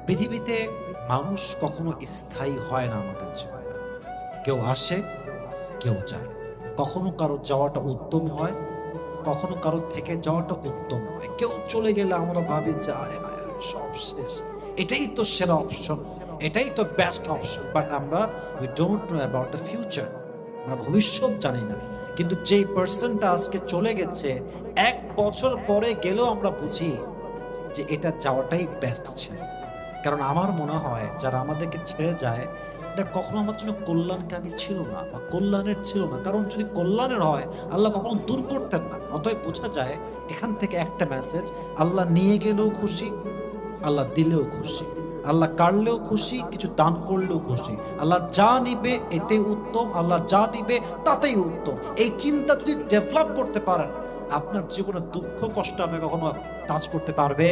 পৃথিবীতে মানুষ কখনো স্থায়ী হয় না আমাদের জীবনে। কেউ আসে, কেউ যায়। কখনো কারো যাওয়াটা উত্তম হয়, কখনো কারো থেকে যাওয়াটা উত্তম হয়। কেউ চলে গেলে আমরা ভাবি যে আয় হায় হায় সব শেষ, এটাই তো সেরা অপশন, এটাই তো বেস্ট অপশন। বাট আমরা we don't know about the future. আমরা ভবিষ্যৎ জানি না। কিন্তু যেই পার্সনটা আজকে চলে গেছে, 1 বছর পরে গেলেও আমরা বুঝি যে এটা যাওয়াটাই বেস্ট ছিল। কারণ আমার মনে হয় যারা আমাদেরকে ছেড়ে যায়, এটা কখনো আমার জন্য কল্যাণকামী ছিল না বা কল্যাণের ছিল না। কারণ যদি কল্যাণের হয় আল্লাহ কখনো দূর করতেন না। অতএব বোঝা যায় এখান থেকে একটা মেসেজ, আল্লাহ নিয়ে গেলেও খুশি, আল্লাহ দিলেও খুশি, আল্লাহ কাড়লেও খুশি, কিছু দান করলেও খুশি। আল্লাহ যা নিবে এতে উত্তম, আল্লাহ যা দিবে তাতেই উত্তম। এই চিন্তা যদি ডেভেলপ করতে পারেন, আপনার জীবনে দুঃখ কষ্ট আপনি কখনো টাচ করতে পারবে